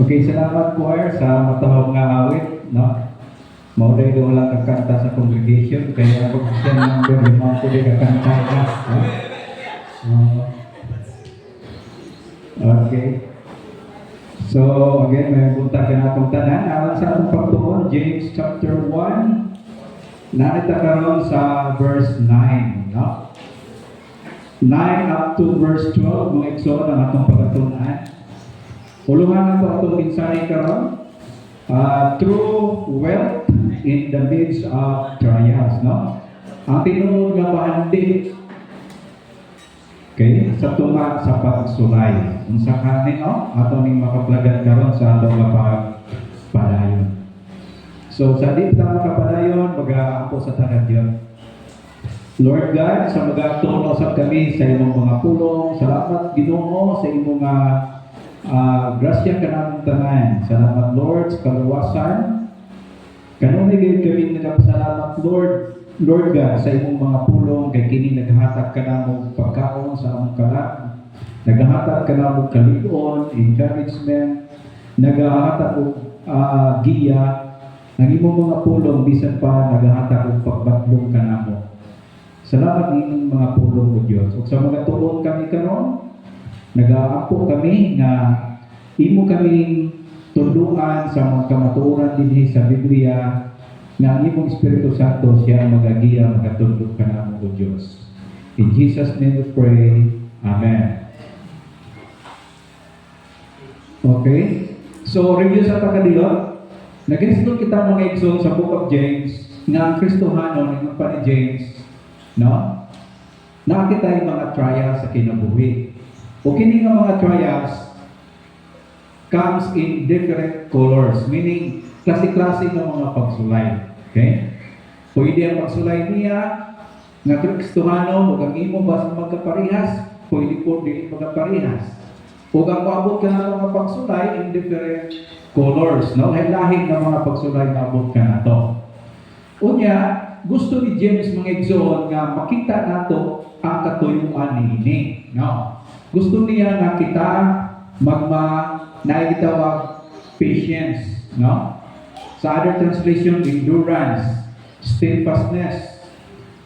Okay, salamat choir sa matawag nga awit, no? Mauday do wala kakanta sa congregation, kaya ako siya number 5 ko din kakanta ka. No? Okay. So, again, may punta ka na akong tanan. Alam sa atong pagtuon, James chapter 1, narita karon sa verse 9, no? 9 up to verse 12, mga igsoon ang atong pagatunan. Ulungan nato atong mensahe karon, true wealth in the midst of trials, no? Ang tinuod nga bahandi, okay, sa tuma sa pagsulay. Unsa kanin, no? Ato ning makaplagan karon sa atong padayon. So sa di ta makapadayon, mag-aampo sa tanad Dios. Lord God, sa magatuon sa kami sa imong mga pulong, salamat Ginoo sa imong grasya ka namin tanan. Salamat Lord sa kaluwasan. Kanunay gayud kami nagapasalamat Lord God sa imong mga pulong kay kini naghatag ka namo pagkaon sa among kalag. Naghatag ka namo kalig-on, encouragement, naghatag og giya ng imong mga pulong bisan pa naghatag og pagbatlong ka namo. Salamat inyong mga pulong o Diyos. Ug sa mga tuon kami karon, nag-aapo kami na imo kaming tuluan sa mga kamatuoran dinhi sa Biblia na ang imong Espiritu Santo siya magagiya magatulog ka namo o Diyos. In Jesus' name we pray. Amen. Okay? So, review sa pagkadiyot. Nag-install kita mga igsoon sa Book of James nga ang Kristohanon, ang pa ni James, no? Nakita yung mga trials sa kinabuhi. O kini nga mga trials comes in different colors, meaning klase-klase ng mga pagsulay. Okay? Pwede ang pagsulay niya nga Kristohano, o ang imo basta magkaparihas, pwede po din magkaparihas. O ang maabot ka na mga pagsulay in different colors, no? Lahing ng mga pagsulay na abot ka na to. Unya, gusto ni James mga igsoon nga makita nato ang katuyuan niini, no? Gusto niya nga kita naigitawag patience, no? Sa other translation, endurance, steadfastness.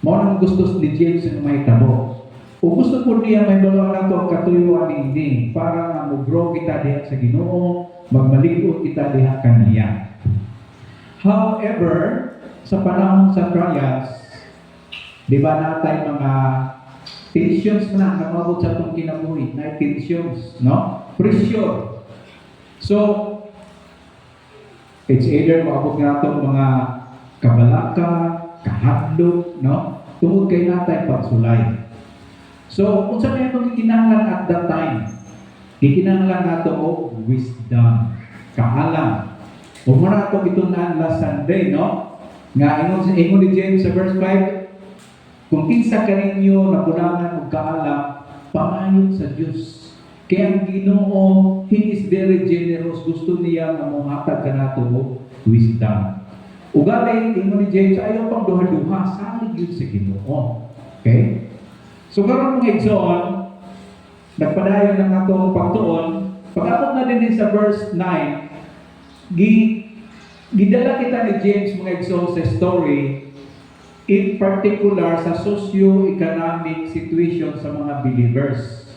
Mo nang gusto ni James nga mahitabo. O gusto po niya may dalawa na ito ang katuyuan niini para nga mag-grow kita diha sa Ginoo, magmalikot kita diha kaniya. However, sa panahon sa trials, di ba natay mga tensions na namabot sa itong kinabuhi, na tensions, no? Pressure. So, it's either maabot nga itong mga kabalaka, kahadlok, no? Tungod kay natay pagsulay. So, kung saan na itong ikinanglan at that time, ikinanglan nato o wisdom, kaalam. Kung muna ito itunan last Sunday, no? Nga ingon ni James sa verse 5, kung kinsa kaninyo napulangan og kaalam, pangayon sa Dios. Kaya ang Ginoo, He is very generous. Gusto niya nga mohatag kanato og wisdom. Ugalay ingon ni James, ayaw pang duha-duha, salig yun sa Ginoo. Okay? So karon mga igsoon, nagpadayon ng atong pagtuon, pag-abot na din sa verse 9, gidala kita ni James mga igsoon sa story, in particular sa socio-economic situation sa mga believers.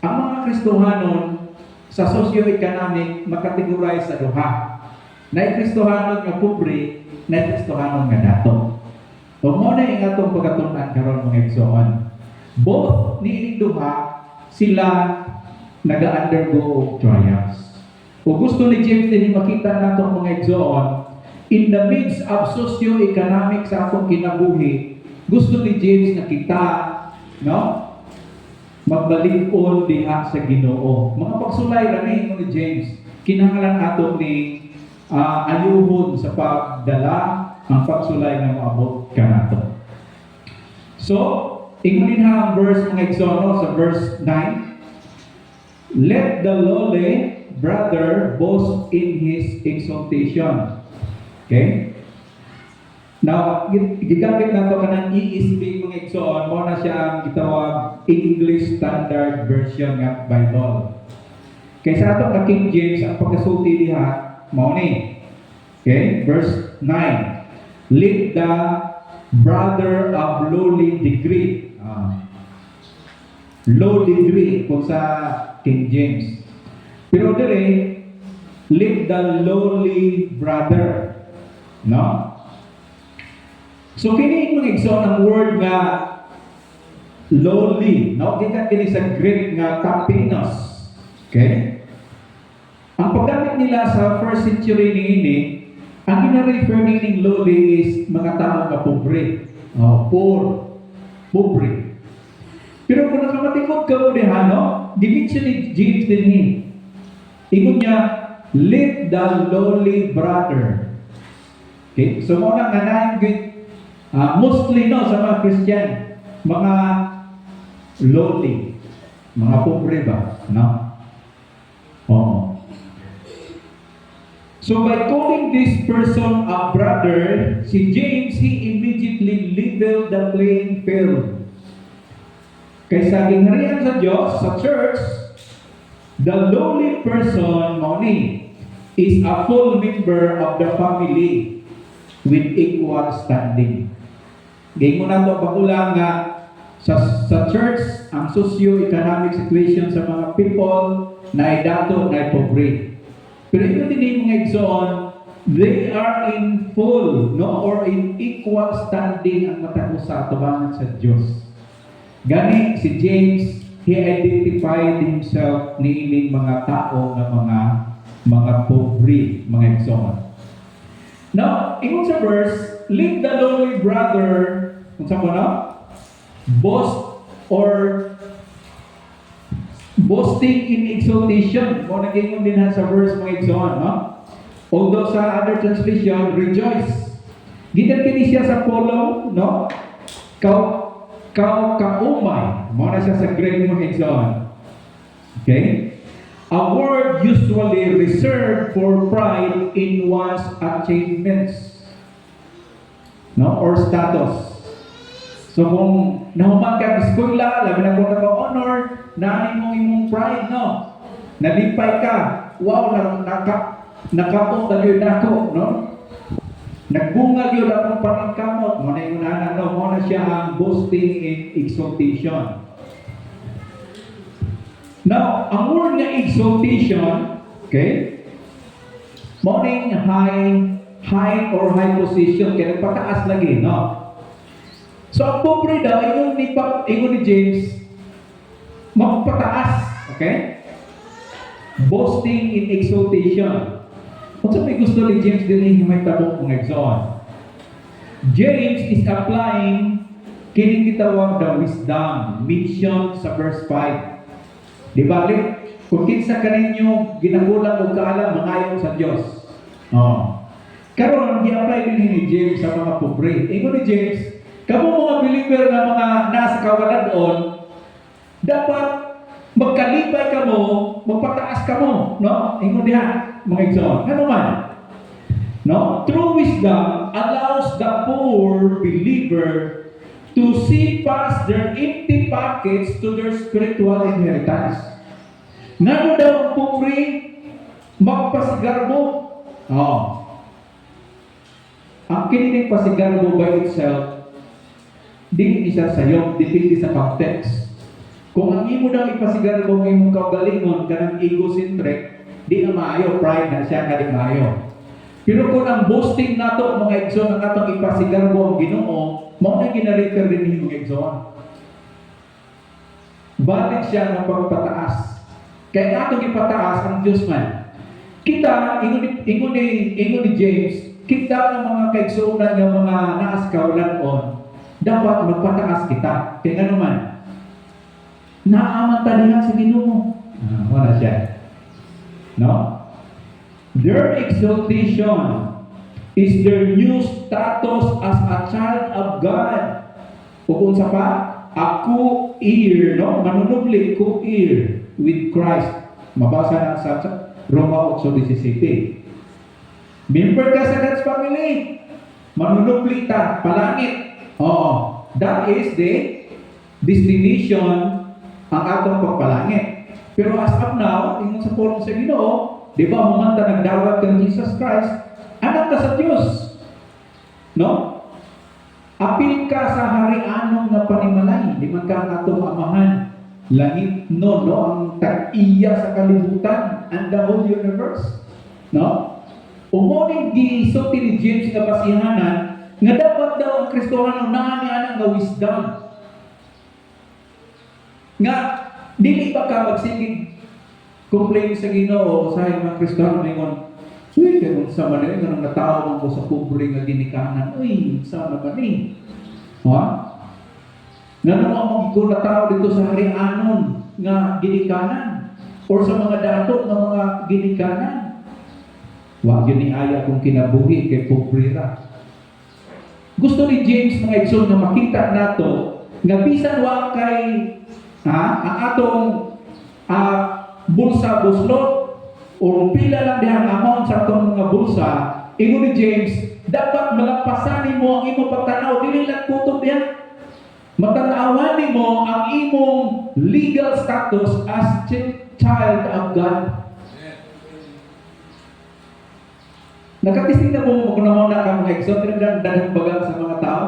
Ang mga Kristohanon sa socio-economic makategorize sa duha. Na Kristohanon nga pobre, na Kristohanon nga dato. O mo na yung atong pagkatunan karon mga igsoon. Both ni duha sila naga-undergo trials. O gusto ni James din makita nato mga igsoon, in the midst of socio-economic sa atong kinabuhi, gusto ni James na kita, no? Magbalik-on diha sa Ginoo. Mga pagsulay ra ni James, kinahanglan ato ni ayuhon sa pagdala ang pagsulay nga maabot kanato. So, ingunin ha ang verse mga igsoon sa verse 9. Let the lowly brother boast in his exaltation. Okay? Now, gigamit na ito ka ng ESV mga igsoon, mo na siya ang gitawag English Standard Version ng Bible. Kay sa ato ka King James, ang pagkasulti diha, mao ni. Okay? Verse 9. Let the brother of lowly degree. Low degree kung sa King James. Pero dire, let the lowly brother. No? So kini mga igsoon ang word nga lowly, no? Gikan kini sa Greek nga tapinos. Okay? Ang paggamit nila sa first century niini, ang gina-refer meaning lowly is mga tao nga pobre. Poor. Pobre. Pero kung nakamatikot ka mo diha, no? Dimension ni James din ni. Ingon niya, let the lowly brother. Okay? So mo nang nanayang mostly no sa mga Christian, mga lowly, mga pobre ba, no? Oo. So by calling this person a brother, si James, he immediately leveled the playing field. Kaysa gingharian sa Diyos, sa church, the lowly person, moni, is a full member of the family with equal standing. Gayong mo na ito, bagulang nga sa church, ang socio-economic situation sa mga people na ay dato, na ay pobre. Pero ito din yung mga igsoon, they are in full, no, or in equal standing ang matako sa atubangan sa Diyos. Gani, si James, he identified himself niining mga tao na mga pobre, mga igsoon. Now, ingon sa verse, let the lowly brother, kung saan mo na, boast or boasting in exaltation. Kung nag-ingon din sa verse mga igsoon, no? Although sa other translation, rejoice. Gitan kini siya sa polo, no? Kaumay. Mo na siya sa Greek mga igsoon. Okay? A word usually reserved for pride in one's achievements, no, or status. So kung nahuman ka sa eskwela, labi na kung naka-honor, naanin mo imong pride, no? Nalipay ka, wow, nakapot na yun ako, no? Nagbunga yun akong paningkamot, mo na yung nanan, no? Mo na siya ang boasting in exaltation. Now, ang word nga exaltation, okay, morning high or high position, kaya nagpataas lagi, no? So, ang pobre daw, ingon ni James, magpataas, okay? Boasting in exaltation. Kung saan may gusto ni James din yung may tabong kung exalt. James is applying kining gitawag the wisdom, mission sa verse 5. Di ba? Kung kinsa kaninyo ginagulang o kaalam, mangayon sa Diyos. Karon gi-apply din ni James sa mga pobre. Ingon ni James, kamo mga believer na mga nasa kawalan dapat magkalipay ka mo, magpataas ka mo, no? Ingon diha, mga igsoon. Ano man? No? True wisdom allows the poor believer to see past their empty pockets to their spiritual inheritance. Ngano daw ang pobre magpasigarbo? Ang kinining pasigarbo by itself, di isa sayo, depende sa context. Kung ang imo daw ipasigarbo ang imong kaugalingon, kanang egocentric, di na maayo, pride na siya, kadi maayo. Pero kung ang boasting nato, mga igsoon, ang atong ipasigarbo ang Ginoo, mao na gina-refer din ni mga igsoon. Balik siya ng pagpataas. Kaya atong ipataas ang Diyos man. Kita, ingon ni James, kita ng mga kaigsuunan ng mga naaskawlan-on, dapat magpataas kita. Kaya nga naman, naaman talihan sa Ginoo. Wala siya. No? Their exaltation is their new status as a child of God. O kung sa pa, ako heir, no? Manunubli ko heir with Christ. Mabasa na sa Roma 8:17. Member ka sa God's family. Manunubli ta, palangit. That is the destination ang atong pagpalangit. Pero as of now, ingon sa pulong sa Ginoo, di ba, humanta nagdawat kang Jesus Christ, anak ka sa Diyos. No? Apil ka sa harianong nga panimalay, di man ka natong amahan. Langit no, ang tag-iya sa kalibutan and the whole universe. No? Umuning gisulti ni James nga basihanan, nga dapat daw ang Kristohano naa niya nga wisdom. Nga, dili ba ka magsigig complain sa Ginoo sa mga Kristohano mingon, uy, kaya sa manila nga nang natawag ko sa pobre nga ginikanan, uy, sa ba ni? Ha? Nga nung ang ko natawag dito sa harianon nga ginikanan or sa mga dato ng mga ginikanan. Wag yun ni aya kung kinabuhi kay pobrera. Gusto ni James mga igsoon na makita nato nga bisan wa kay ang atong bulsa buslot o pila lang dihang amount sa atong mga bulsa, ingon ni James, dapat malampasan nimo ang imong pagtanaw dili lang kutob diha. Matanawan nimo ang imong legal status as child of God. Nakatising na po kung na ka mga igsoon, daghang bagal sa mga tao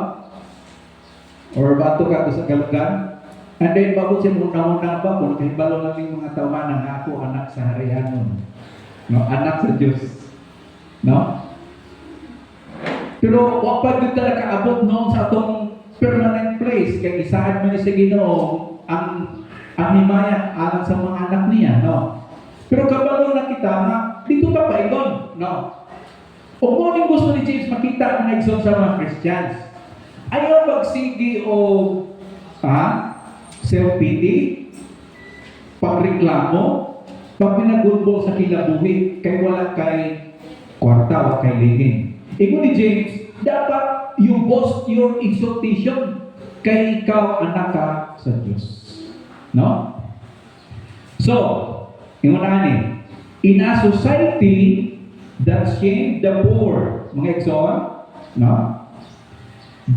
or bato ka sa kalugan. And then bago siya muna ba kung nakahibalo lang yung mga tawanan na ako anak sa harianon. No, anak sa Diyos. No? Pero wapag yun talaga abot noon sa atong permanent place kay isahan mo sa Ginoo ang himaya alang sa mga anak niya, no? Pero kabalo na kita na dito ka pa igon, no? O kung gusto ni James makita ang igsoon sa mga Christians, ayaw pagsigi o self-pity, pagreklamo, pag pinagulbol sa kinabuhi, kay wala kay kwarta o kay lingin. Ikaw ni James, dapat you boast your exaltation kay ikaw anak ka sa Diyos. No? So, yung unahin, in a society that shame the poor, mga igsoon, no?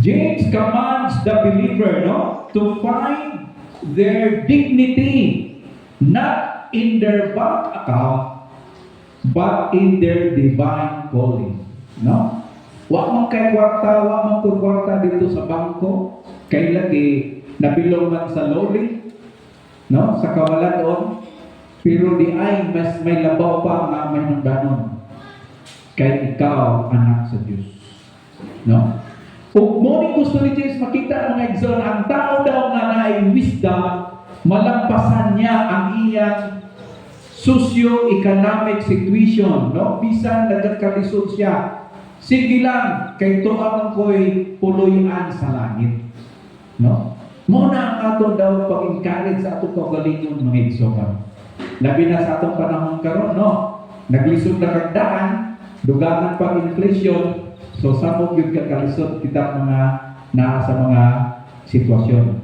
James commands the believer, no, to find their dignity not in their bank account but in their divine calling, no? Wa man kay kwarta, wa man kay kwarta dito sa bangko, kay lagi nabilong man sa lowly, no, sa kawalan, pero di ay mas may labaw pa nga may nangdanon kay ikaw anak sa Diyos, no? Kung mo gusto ni James makita ang mga igsoon, ang tao daw nga naay wisdom, malampasan niya ang iyang socio-economic situation, no? Bisan nagkalisod siya, sige lang, kay tuamang ko'y puloyan sa langit, no? Muna ang ato daw pag-encourage sa atong kagalingon mga igsoon. Labi na sa atong panahon karon, no? Naglisod na kagdaan, dugangan pag inflation, so sabog yung kakalisod kita mga naa sa mga sitwasyon.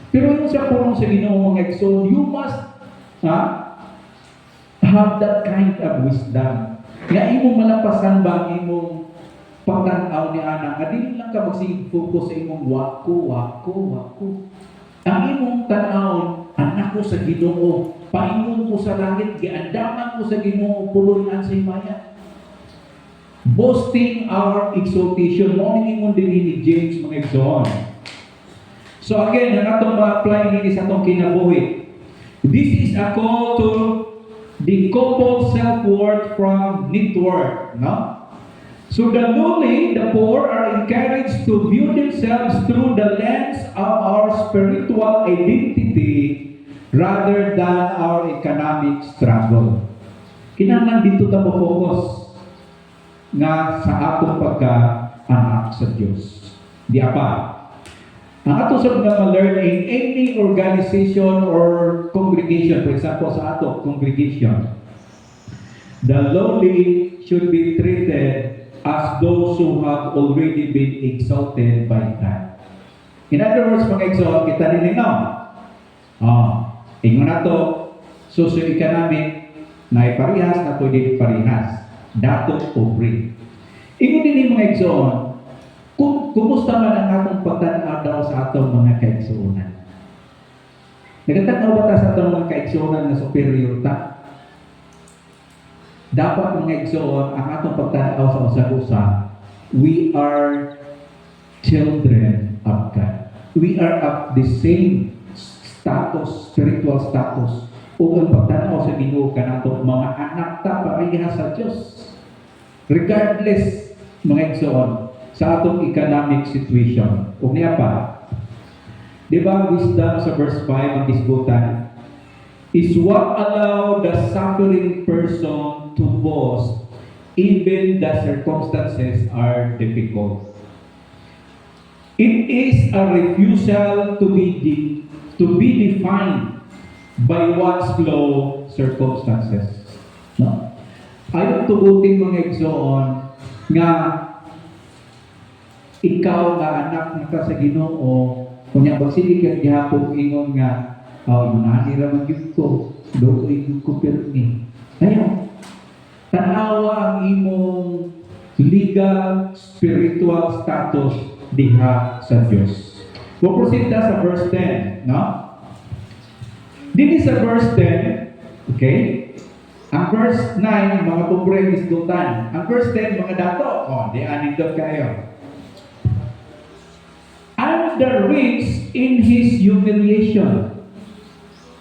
Pero yung sa pulong sa Ginoo mga igsoon, you must have that kind of wisdom. Nga imong malampasan ba ang imong pagtanaw ni ana, nga dili lang ka magsig-focus sa imong wako. Ang imong tanawon, anak ko sa Ginoo, paingon ko sa langit, giandaman ko sa Ginoo, puloyan sa himaya. Boasting our exaltation. Morning ingon din ni James mga igsoon. So again, ang atong ma-apply nini sa atong kinabuhi. This is a call to decouple self-worth from net worth, no? So the lowly, the poor are encouraged to view themselves through the lens of our spiritual identity rather than our economic struggle. Kinahanglan dito ta mo-focus nga sa atong pagka-anak sa Diyos. Di apa? Ang atong sa mga ma-learn in any organization or congregation, for example sa atong congregation, the lowly should be treated as those who have already been exalted by God. In other words, mga exalt, kita din no? Ingon na to, socio-economic na iparihas na pwede iparihas. Dato pobre. Ingon din mga igsoon, kumusta man ang atong pagtanaw daw sa atong mga kaigsuonan. Nagatanaw ba ta sa itong mga kaigsuonan na superior ta? Dapat mga igsuon, ang atong pagtanaw sa usag-usa, we are children of God. We are of the same status, spiritual status. O ang pagtanaw sa Ginoo kanatong mga anak ta pareha sa Dios. Regardless mga igsuon sa atong economic situation. O niya pa, di ba wisdom sa verse 5 ang disbutan is what allow the suffering person to boast even the circumstances are difficult. It is a refusal to be defined by one's low circumstances. No? Ayaw tugutin mga igsoon nga ikaw nga anak na ka sa Ginoo kunya bagsili kang gihapon ingon nga manani ra man gyud ko doon gyud ko pirmi. Ayaw. Tanawa ang imong legal spiritual status diha sa Dios. Proceed na sa verse 10, no? Dito sa verse 10, okay? Ang verse 9, mga pobre isdutan. Ang verse 10, mga dato. Di anindot kayo. And the rich in his humiliation.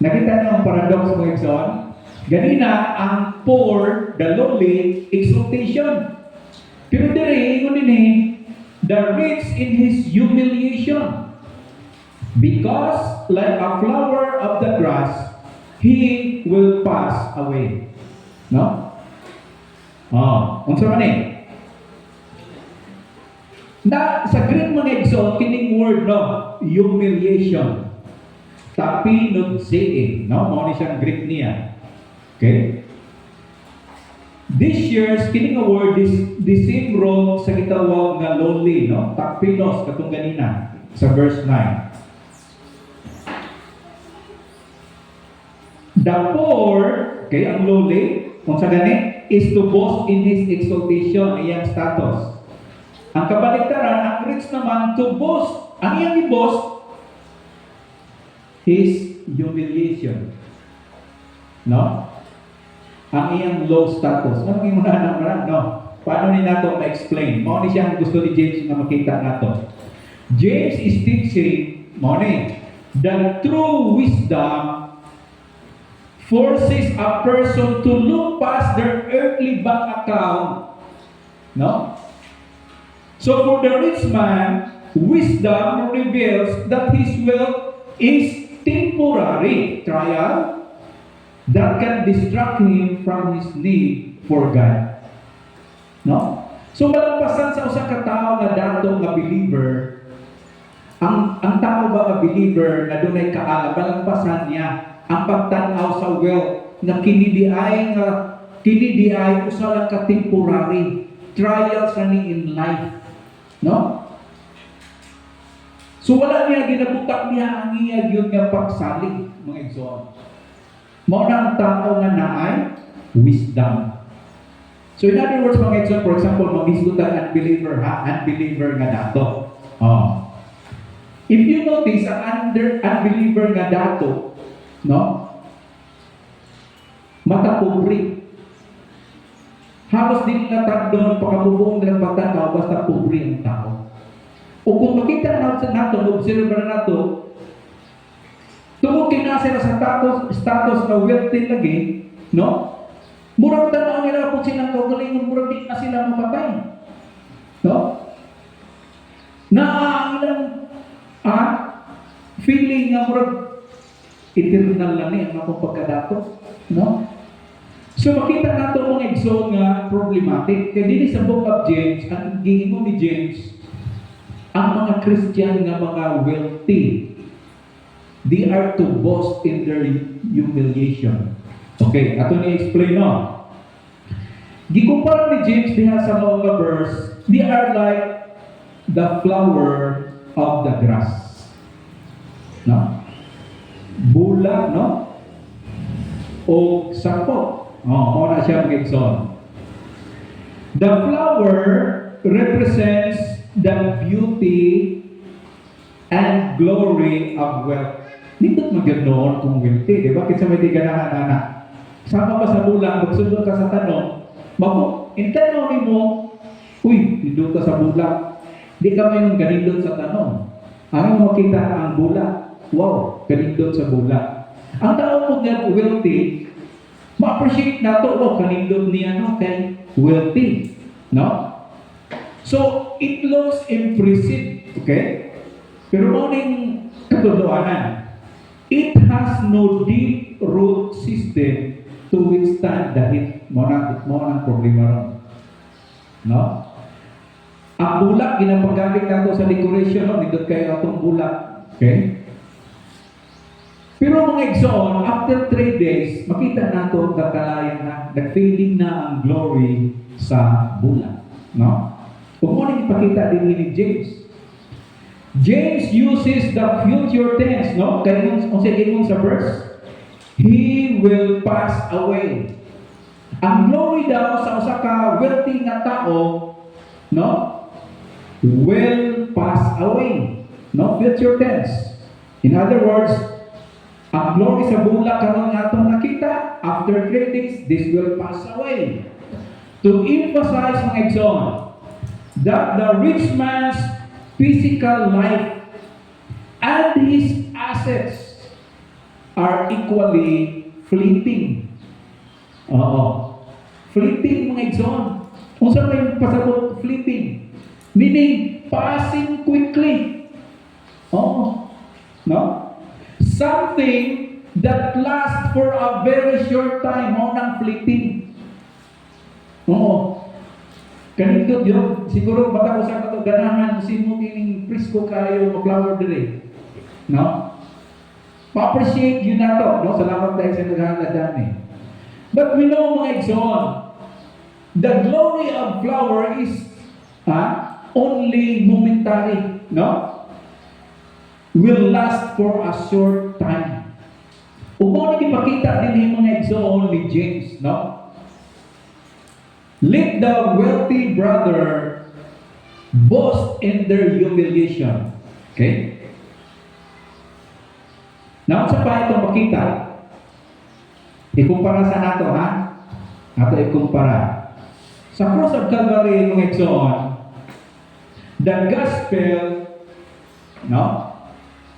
Nakita niyo ang paradox mo, Exxon? Ganina, ang poor, the lowly, exaltation. Pero diri, ingon din the rich in his humiliation. Because like a flower of the grass, he will pass away. No? Unsa man ni? Na sa Greek mga Exxon, kining word no, humiliation. Tapi nunsein, no? Mao ni siyang Greek niya. Okay? This year's kining word is the same role sa gitawag nga lowly, no? Tapinos katong ganina sa verse 9. The poor, okay, ang lowly, kung sa gani, is to boast in his exaltation, iyang status. Ang kabaliktaran, ang rich naman to boast. Ang iyang i-boast, his humiliation. No? Ang iyang low status. Ano yung muna naman, no? Paano ni nato ma-explain? Mao ni siyang gusto ni James na makita nato. James is teaching, mao ni, the true wisdom forces a person to look past their earthly bank account. No? So for the rich man, wisdom reveals that his wealth is temporary trial that can distract him from his need for God. No? So malampasan sa usa ka tawo nga dato nga believer, ang tao ba nga believer na dunay kaala, malampasan niya ang pagtanaw sa wealth na kini di ay usa lang ka temporary trials ni in life. No? So wala niya ginabutak niya ang iya gyud nga pagsalig mga igsoon. Mao na ang tao nga naay wisdom. So in other words mga igsoon, for example, magisgutan unbeliever nga dato. If you notice ang unbeliever nga dato, no? Mata-pobre. Halos din natagdon pagkabubuong ng pagtanaw basta pobre ang tao. O kung makita nato, observe na nato, tungkol kinasa na sa status na wealthy lagi, no? Murag tanaw nila po silang kagalingon, murag di na sila mamatay. No? Na ang ilang feeling nga murag eternal lang ang akong pagkadato. No? So makita nato mga igsoon nga problematic. Kaya din sa book of James, ang gihimo ni James, ang mga Christian nga mga wealthy, they are to boast in their humiliation. Okay, ato ni-explain no. Gikumpara ni James diha sa mga verse, they are like the flower of the grass. No? Bula, no? O sapo. Muna siya mag-exon. The flower represents the beauty and glory of wealth. Nindot magyud noon kung wealthy, di ba? Kinsa may di ganahan ana. Sama pa sa bulang, magsunod ka sa tanong, mako, in tanong nimo, uy, nindot ka sa bulang. Di ka may ganindot sa tanong. Ang makita ang bulang, wow, ganindot sa bulang. Ang tao mo nga wealthy, ma-appreciate nato, oh, kanindot niya no, kay wealthy. No? So, it looks impressive, okay? Pero morning katuluanan, it has no deep root system to withstand the heat. Mo nang problema ron. No? Ang bulak, ginapagamit nato sa decoration, no? Nindot kayo atong bulak. Okay? Pero mga igsoon, after 3 days, makita nato kakalayan na, nag-fading na ang glory sa bulak. No? Kung mo nang ipakita din ni James. James uses the future tense, no? Kaya kung sa verse, he will pass away. Ang glory daw sa usa ka wealthy nga tao, no? Will pass away. No? Future tense. In other words, ang glory sa bulak karon nga atong nakita, after 3 days, this will pass away. To emphasize mga igsoon, that the rich man's physical life and his assets are equally fleeting. Oo. Fleeting mga igsoon. Kung saan may pasabot fleeting? Meaning, passing quickly. Oo. No? Something that lasts for a very short time, mo nang fleeting. Oo. Kanindot yun, siguro baka usap ka ito, ganahan, sino kining prisko kayo, mag-flower dire. No? Pa-appreciate yun na to, no? Salamat tayo sa naghahanap dami. But we know mga igsoon, the glory of flower is only momentary, no? Will last for a short time. Umo na ipakita din yung mga igsoon ni James, no? Let the wealthy brother boast in their humiliation. Okay? Now, sa pa itong makita, ikumpara sa nato, ha? Ato ikumpara. Sa cross of Calvary, mga igsoon, the gospel, no,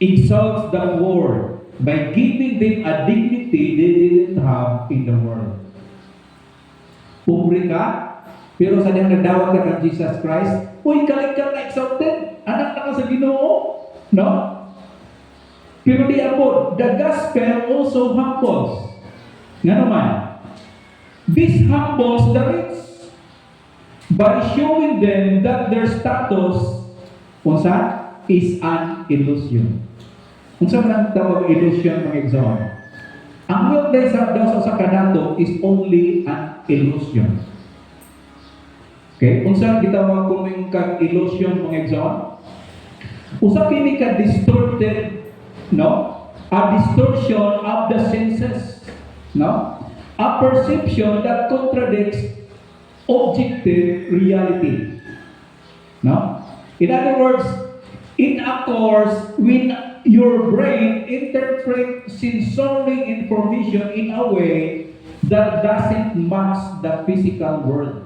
exalts the poor by giving them a dignity they didn't have in the world. Pobre ka, pero sa diyang nagdawat ka kang Jesus Christ, uy, kalit ka na-exalted, anak na ka sa Ginoo, no? Pero di abot, the gospel also humbles. Nga naman, this humbles the rich by showing them that their status, unsa, is an illusion. Unsa man ang tawag illusion mga igsoon? Ang wealth daw sa kanato is only an illusion. Okay? Unsa gitawag kung may kag illusion mga igsoon? Usa kini ka distorted, no? A distortion of the senses, no? A perception that contradicts objective reality. No? In other words, it occurs when your brain interprets sensory information in a way that doesn't match the physical world.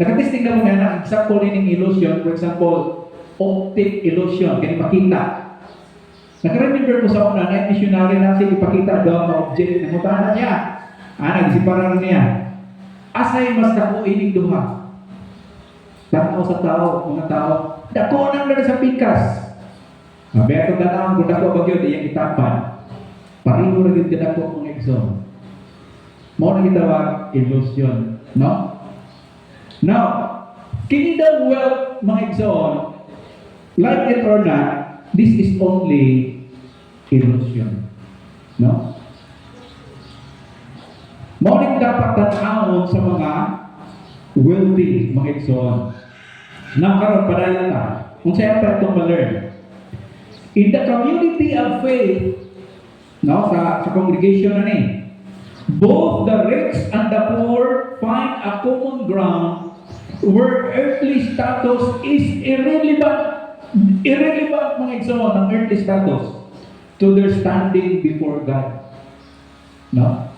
Nakatisting na mo na example ng illusion, for example, optic illusion, kaya ipakita. Naka-remember ko sa una, na missionary natin ipakita daw ang object, namutahan niya. Nagsipararan niya. Asay mas dako ining duha. Tanaw sa tao, mga tao, dako nang na sa pikas. Beto tanaw, kung dako bagyo, di yung itapan. Pareho na din dako mga exam. Mo na gitawag illusion, no? Now, kini daw wealth mga exam, like it or not, this is only illusion, no? Mo rin dapat tanawon sa mga wealthy mga exam. Nakaroon padayon ta. Kung sa'yo pa itong ma-learn. In the community of faith, no, sa congregation na ni, both the rich and the poor find a common ground where earthly status is irrelevant. Irrelevant mga igsoon ng earthly status. to their standing before God. No?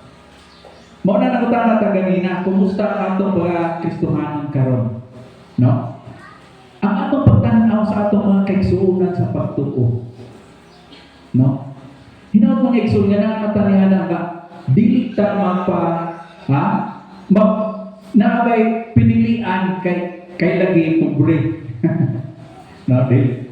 Mao na nakutana ta ganina, kumusta ang atong mga Kristohanon karon? No? Ang atong pagtanaw sa atong mga kaigsuonan sa pagtuo. No? Hinaut mga igsoon nga nakatanihan nga dili ta mapa naabay pinilian kay lagi pobre. No, dili.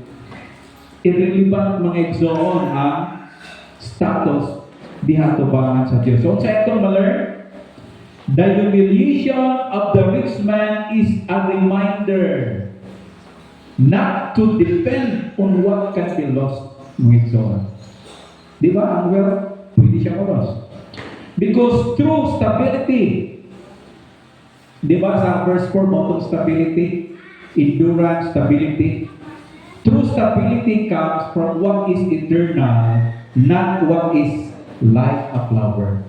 Irrelevant mga igsoon ang status diha tubangan sa Dios. So sa itong ma-learn, the humiliation of the rich man is a reminder not to depend on what can be lost, mga igsoon. Di ba? Ang wealth, pwede siya ma-lost. Because true stability, di ba sa verse 4, bottom stability, endurance, stability. True stability comes from what is eternal, not what is like a flower.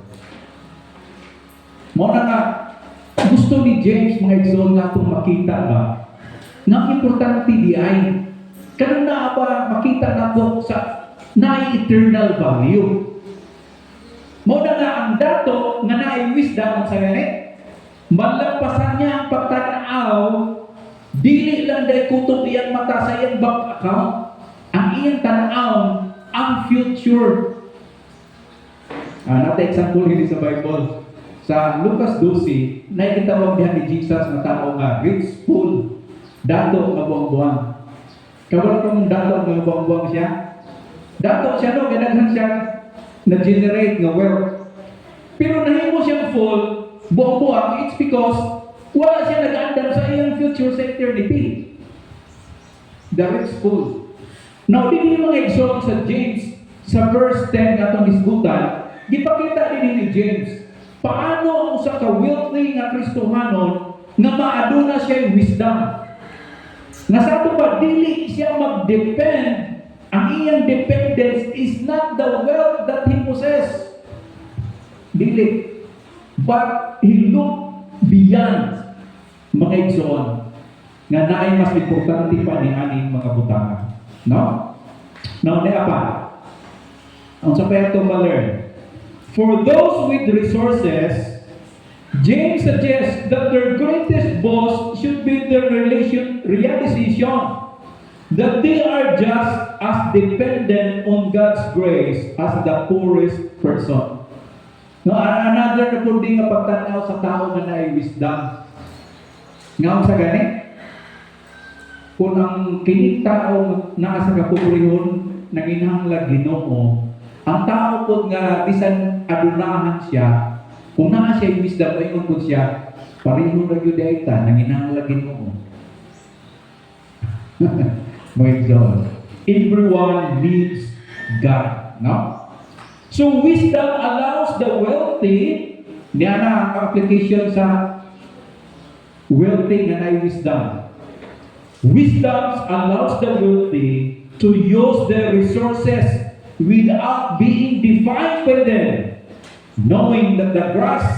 Muna nga, gusto ni James mga igsoon nga itong makita ba, nga importante di ay, kanang na ba makita na po sa na-eternal value. Muna nga ang dato nga na-wisdom sa ganit, malampasan niya ang pagtanaw, dili lang dahil kutob iyang mata sa iyang bank account, ang iyang tanaw, ang future. Natin example hindi sa Bible. Sa Lucas 12, nakikitawag diyan ni Jesus na tao nga, rich fool, dato nga buwang-buwang. Kawala kong dato nga buwang-buwang siya. Dato siya no, ganaghan siya na-generate nga wealth. Pero nahimo siyang full, buwang-buwang, it's because wala siya nag-andam sa iyang future sa eternity. The rich fool. Now, din yung mga igsoon sa James, sa verse 10 atong disbutan, gipakita din ni James, paano ang usa ka wealthy nga Kristohanon nga maaduna siya wisdom. Nga sa ato pa, dili siya mag-depend, ang iyang dependence is not the wealth that he possess. Dili. But he looked beyond mga igsoon nga naay mas importante pa ni aning mga butanga. No? Now, niya pa. Ang sa pa itong ma-learn. For those with resources, James suggests that their greatest boast should be their realization that they are just as dependent on God's grace as the poorest person. No, another na po din nga pagtanaw sa tao nga na wisdom. Nga sa gani, kung ang kining tao na sa kapukurihon nanginahanglag Ginoo, ang tao po nga bisan adunahan siya, kung naa siya wisdom ay po siya, pareho na yun dahil nanginahanglag Ginoo. My God. Everyone needs God. No? So wisdom allows the wealthy, niya na ang application sa wealthy nga na wisdom. Wisdom allows the wealthy to use their resources without being defined by them, knowing that the grass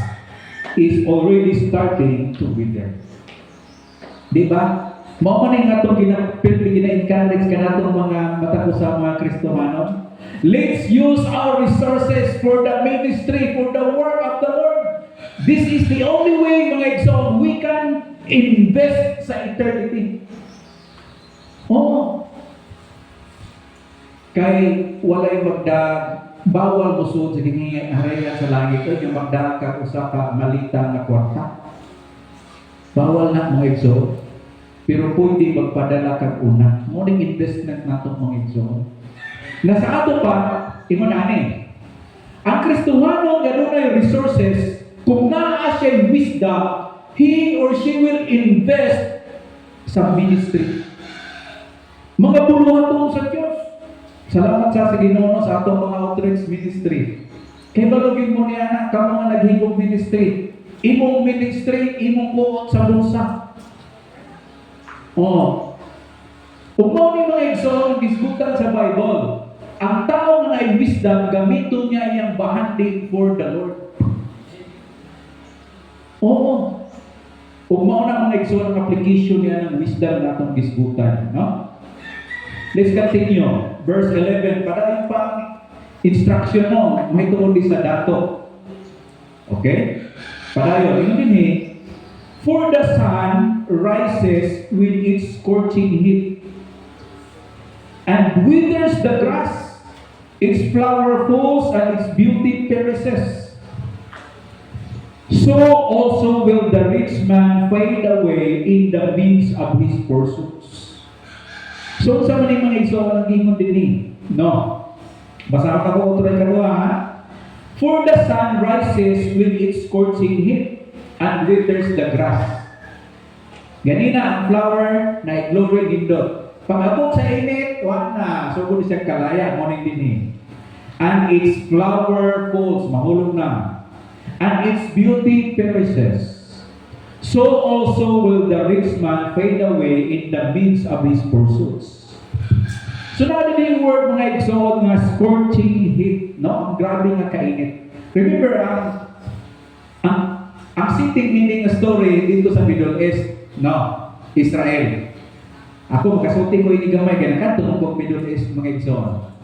is already starting to wither. Di ba? Mao man nga itong gina-encourage ka natong mga matako sa mga Kristohanon. Let's use our resources for the ministry, for the work of the Lord. This is the only way, mga igsoon, we can invest sa eternity. Oo. Kay walay bawal musod sa hingay sa langit ko, yung magdag ka usa ka malita na kwarta. Bawal na mga igsoon. Pero pwede magpadala kang una. Muning investment nato mga igsoon. Nasa ato pa, imanani. Ang Kristohano gano'n ay resources, kung naa siya wisdom, he or she will invest sa ministry. Mga buluhatong sa Diyos. Salamat sa Ginoo sa atong mga outreach ministry. Kaya balugin mo niya na ka mga naghigog ministry. Imong ministry, imong buot sa bulsa. Kung mo ni mga igsoon diskutan sa Bible, ang tao nga ay wisdom, gamito niya iyang bahanding for the Lord. Kung mo na mga igsoon ang application niya ng wisdom na itong diskutan. No? Let's continue. Verse 11. Para pa instruction mo, may tungkol di sa dato. Okay? Padayon, yun din eh. For the sun rises with its scorching heat, and withers the grass, its flower falls, and its beauty perishes. So also will the rich man fade away in the midst of his pursuits. So sa man yung mga iso ang gingon din eh. No. Basa ka ko utoy kadua ha. For the sun rises with its scorching heat and withers the grass. Ganina ang flower na iglory nindot. Pag-abot sa init, wala na. So kung siya kalaya, morning din eh. And its flower falls, mahulog na. And its beauty perishes. So also will the rich man fade away in the midst of his pursuits. So na din yung word mga igsoon nga scorching heat, no? Ang grabe nga kainit. Remember, ang sitting meaning na story dito sa Middle East, no? Israel. Ako, makasulti ko ini gamay, kaya nakatulong ko Middle East mga igsoon.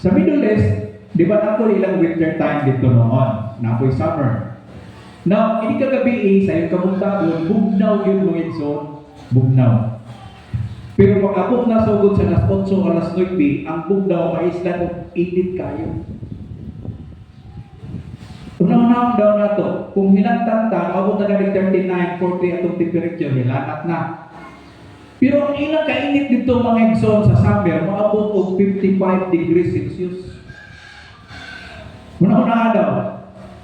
Sa Middle East, di ba ako ilang winter time dito noon? Na ako'y summer. Now, ini kagabi sa yung kabuntagon, bugnaw yun mga igsoon. Bugnaw. Pero pag abot na sugod sa alas 8 o alas 9, ang bugnaw maisla kung init kayo. Unang-unang daw na to, kung hinagtanta, abot na galing 39, 40 atong temperature, hilanat na. Pero ang ilang kainit dito mga igsoon sa summer, maabot og 55 degrees Celsius. Una-una daw.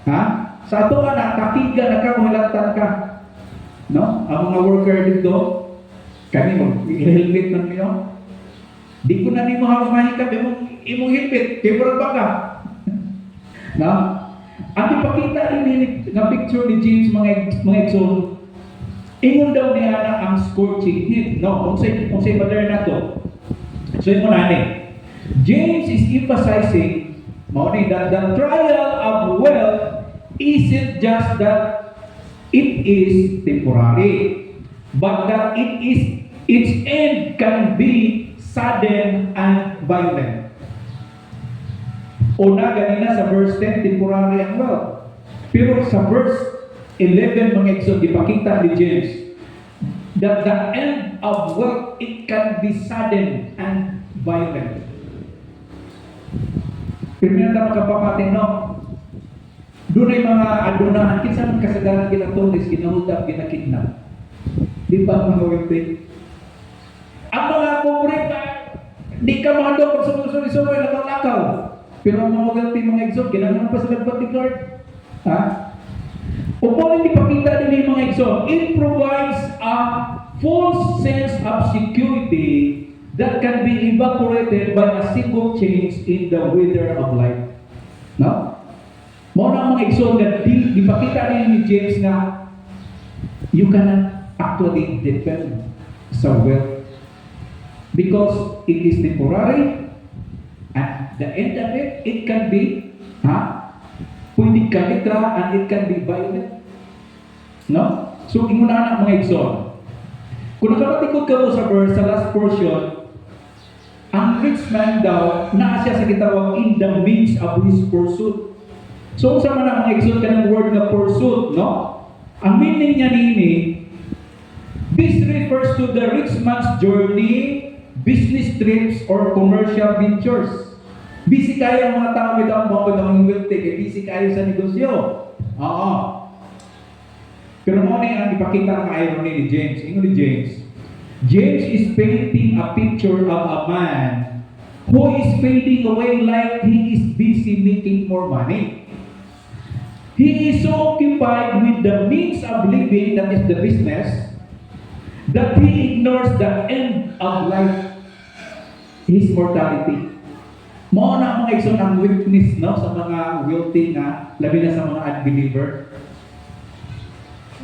Ha? Sa ato na, kakiga na ka, hilangtan ka. No? Ang mga worker dito, kami mag-helmet ng nyo. Di ko na ni mo halos mahikap, imong helmet, kaya ba ka? No? Ang ipakita ini na picture ni James mga igsoon, ingon daw niya na ang scorching heat. No? Kung sa'y pattern na to. So yun mo na James is emphasizing that the trial of wealth isn't just that it is temporary, but that its end can be sudden and violent. Una, ganina sa verse 10, temporary ang wealth. Pero sa verse 11, mga igsoon, ipakita ni James that the end of wealth, it can be sudden and violent. Primera na makapapatin, no? Doon ay mga adunahan, kinsa man kasagaran ginatulis, ginahudap, ginakidnap. Di ba mga wealthy? Ang mga pobre, di ka mga doon, pag sumusunod-sunod, nakalakaw. Pero ang mga wealthy, mga igsoon, kinangan pa sila bodyguard. Ha? Upon ipakita din yung mga igsoon, it provides a false sense of security that can be evaporated by a single change in the weather of life. No? Muna mga igsoon na ipakita din ni James na you cannot actually depend sa wealth because it is temporary and the end of it can be pwede kalitra and it can be violent. No? So, inguna na mga igsoon. Kung nakapatikod ka mo sa verse, sa last portion, ang rich man daw, naa siya sa gitawag in the midst of his pursuit. So, sa man ang mga igsoon ka ng word na pursuit, no? Ang meaning niya nini, this refers to the rich man's journey, business trips, or commercial ventures. Busy kayo ang mga tao without mga wealthy, kaya busy kayo sa negosyo. Oo. Pero mo na ang ipakita ng irony ni James. Ingo ni James. James is painting a picture of a man who is fading away like he is busy making more money. He is so occupied with the means of living, that is the business, that he ignores the end of life, his mortality. Mao na mga igsoon ang weakness, no, sa mga wealthy na, labi na sa mga unbeliever.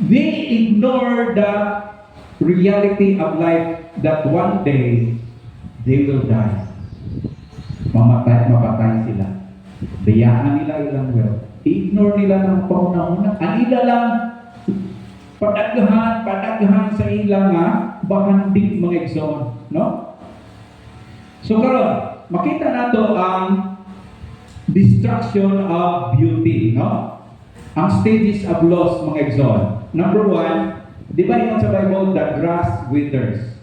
They ignore the reality of life that one day they will die. Mapatay sila. Bayaan nila ilang wealth. I-ignore nila ng pauna-una. Ang ila lang padaghan sa ilang bakandig mga igsoon, no? So karon, makita nato ang destruction of beauty, no? Ang stages of loss, mga igsoon. Number one, di ba yun sa Bible, the grass withers.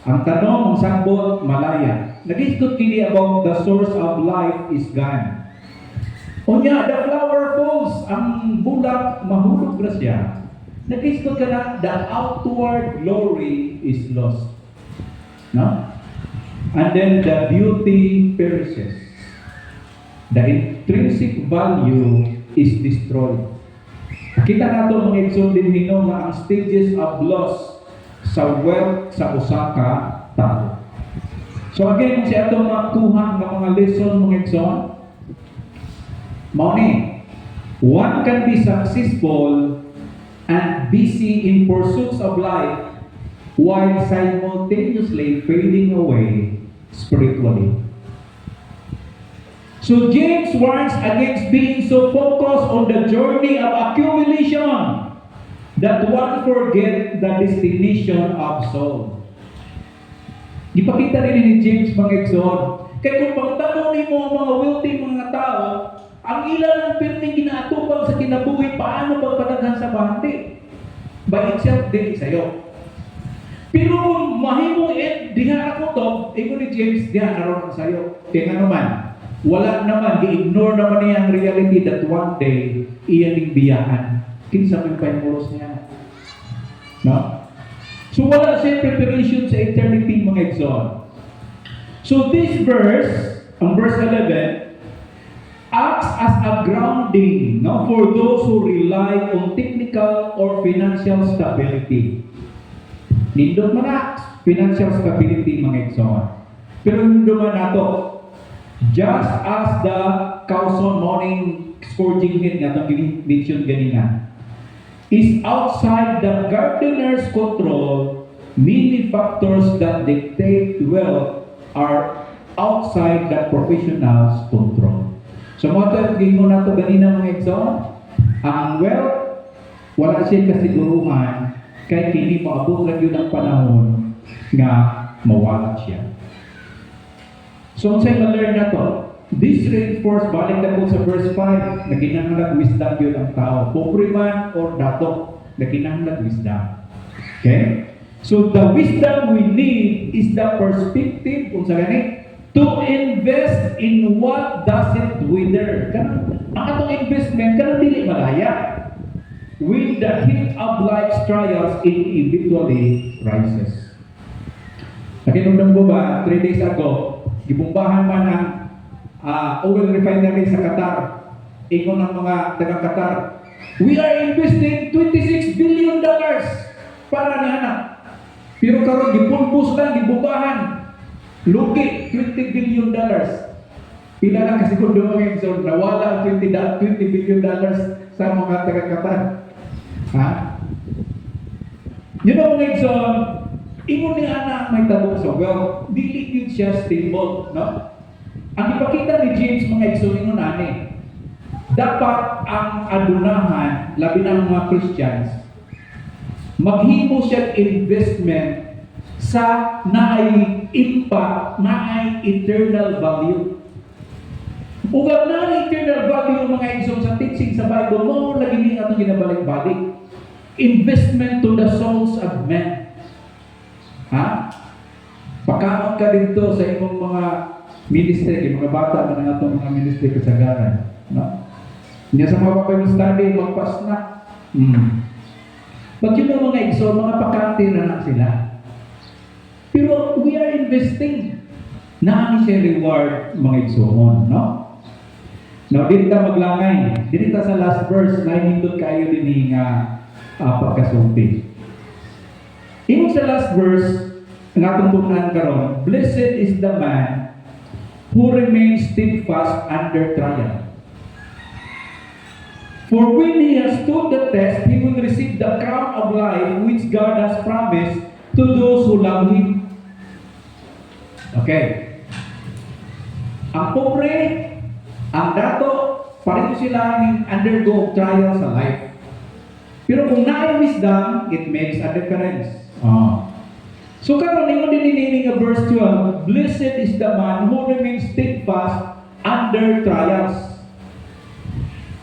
Ang tanong, ang sagot, malaya. Nag-istot kini about the source of life is gone. Unya, the flower falls, ang bulak, mahulog na siya. Nag-istot ka na, the outward glory is lost. No? And then the beauty perishes. The intrinsic value is destroyed. Kita nato mga igsoon din hino nga ang stages of loss sa wealth sa usa ka tao. So again, si atong makuha ng mga lesson mga igsoon, mao ni, one can be successful and busy in pursuits of life while simultaneously fading away spiritually. So James warns against being so focused on the journey of accumulation that one forget the destination of soul. Ipakita rin ni James mga igsoon, kaya kung pagtanong ni mo mga wealthy mga tao, ang ilan ang pirming ginaatupang sa kinabuhi, paano pagpadaghan sa bante? By itself, din sa'yo. Pero kung mahimong diha ako to, ikaw ni James, diha naroon sa'yo. Kaya nga naman, wala naman, i-ignore naman niya ang reality that one day, iyan yung biyahan. Kinsa may paimuros niya. No? So wala siya preparation sa eternity mga igsoon. So this verse, ang verse 11, acts as a grounding, no, for those who rely on technical or financial stability. Nindot man na, financial stability mga igsoon. Pero nindot man nato, just as the Causon morning scourging head nga itong mention ganina, is outside the gardener's control, many factors that dictate wealth are outside the professional's control. So mga ito, na ito ganina mga igsoon, ang wealth, wala siya kasiguruhan, kaya kini maabot lang yun ang panahon nga mawala siya. So sa'yo ma-learn na to, this reinforced, balik na po sa verse 5, na kinahanglan wisdom yun ang tao. Pobre man or dato, na kinahanglan wisdom. Okay? So the wisdom we need is the perspective, kung sa ganit, to invest in what doesn't wither. Ang atong investment, kanang dili malaya. With the heat of life's trials, it eventually rises. Nakinundang ko ba, 3 days ago, gibumbahan man ang oil refinery sa Qatar. Ingon ng mga taga-Qatar, we are investing $26 billion para ni anak. Pero karon gipulpos lang, gibumbahan. Lugi, $20 billion. Pila lang kasi kung dumangin, so nawala $20 billion sa mga taga-Qatar. Ha? You know, like, so, ingon ni anak may tabong sa wealth, dili yun siya stable, no? Ang ipakita ni James mga igsoon ani, dapat ang adunahan, labi ng mga Christians, maghimo siya investment sa naay impact, naay eternal value. Ugab na eternal value mga igsoon sa teaching sa Bible, mo lagi ni atong ginabalik-balik. Investment to the souls of men. Ha? Pagkaon ka dito sa imong mga ministry, mga bata na nga itong mga ministry kasagaran. No? Hindi sa mga Bible study, magpas na. Pag yun mga igsoon, mga pakati na sila. Pero we are investing. Naani siya reward mga igsoon, no? Now, dito maglangay. Dito sa last verse, nainindot kayo din nga pagkasulti. Ingon sa last verse, ang atong tunan karon, blessed is the man who remains steadfast under trial. For when he has stood the test, he will receive the crown of life which God has promised to those who love Him. Okay. Ang pobre, ang dato, pareho sila undergo trial sa life. Pero kung naay wisdom, it makes a difference. So karon ingon din ni verse 12, blessed is the man who remains steadfast under trials.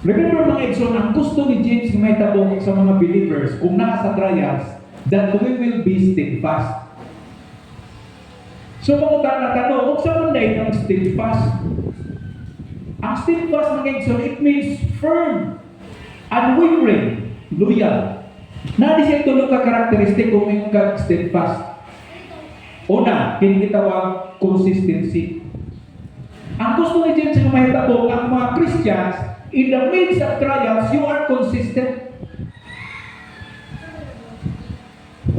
Remember mga igsoon, ang gusto ni James na may tabong sa mga believers kung nasa trials, that we will be steadfast. So mga tanong, kung saan na ang steadfast? Ang steadfast mga igsoon, it means firm, unwavering, loyal. Nadi siya tulong ka karakteristik kung may ka steadfast. Una, kinitawag consistency. Ang gusto ni James na mahitabo, ang mga Christians, in the midst of trials, you are consistent.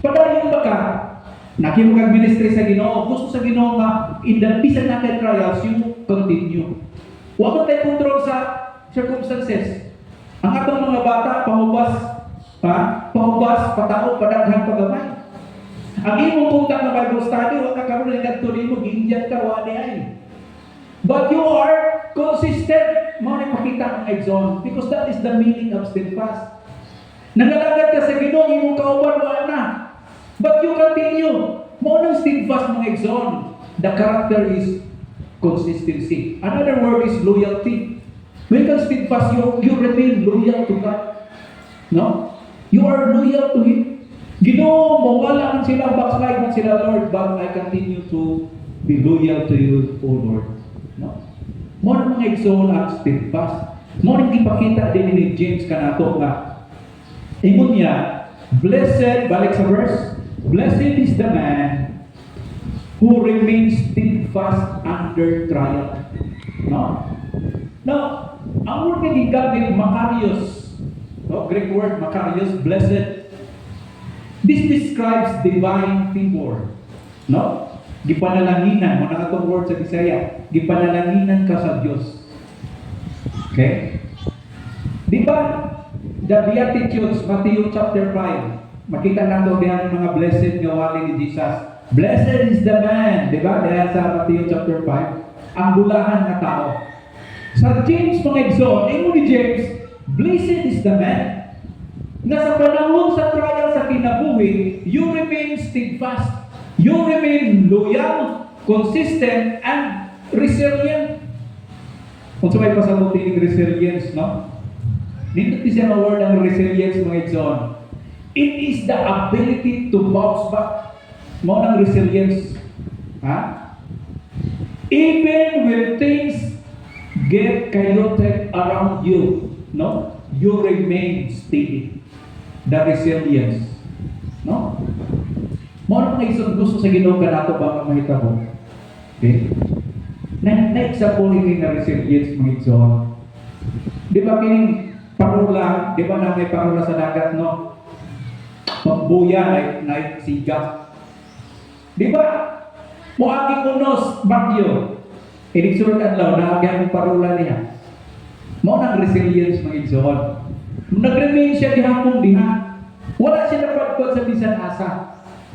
Padayon ba ka? Nakimukag ministry sa Ginoo, gusto sa Ginoo nga, in the midst of trials, you continue. Huwag mo tayo control sa circumstances. Ang atong mga bata, pahubas, patao, padaghan, pagamay. Ang imong punta ng Bible study, huwag ka karoon ng nagtuloy mo, gindiyan ka, wadi ay. But you are consistent. Mo na ipakita ang exon, because that is the meaning of steadfast. Nangalagad ka sa Ginoo, imong kauban, wala na. But you continue. Mo nang steadfast mong exon. The character is consistency. Another word is loyalty. When you steadfast, you remain loyal to God. No? You are loyal to Him. Ginoo, mawala man sila, backslide man sila, Lord, but I continue to be loyal to you, O Lord. No? Mo nang mga exon ang steadfast. Mo nang ipakita din ni James kanato nga. Ingon niya, blessed, balik sa verse, blessed is the man who remains steadfast under trial. No? Now, ang word na gigamit, Makarios, no? Greek word, Makarios, blessed. This describes divine favor. No? Gipanalanginan, mo na itong word sa Bisaya, gipanalanginan ka sa Diyos. Okay? Di ba, the Beatitudes, Matthew chapter 5, makita nato diyan mga blessed nga wali ni Jesus. Blessed is the man, di ba? Dahil sa Matthew chapter 5, ang bulahan na tao. Sa James mga exon, imo ni James, blessed is the man na sa panahon sa trial sa kinabuhi, you remain steadfast, you remain loyal, consistent, and resilient. Kung sa may pasabuti ng resilience, no? Dito siya na word ang resilience mga exon. It is the ability to bounce back. Mo ng resilience. Ha? Even when things get chaotic around you, no? You remain steady. The resilience. No? Mo ng mga isang gusto sa Ginoo ka nato ba mahita mo? Okay? Na-example ini na resilience mga exon. Di ba kining parula, di ba na may parula sa dagat, no? Pagbuya na siga. Di ba? Muaging unos, bagyo. Iniksunod adlaw, naagyan ang parula niya. Mo ng resilience mga exon. Nag-remain siya dihapong diha. Wala siya napagpag sa bisan asa.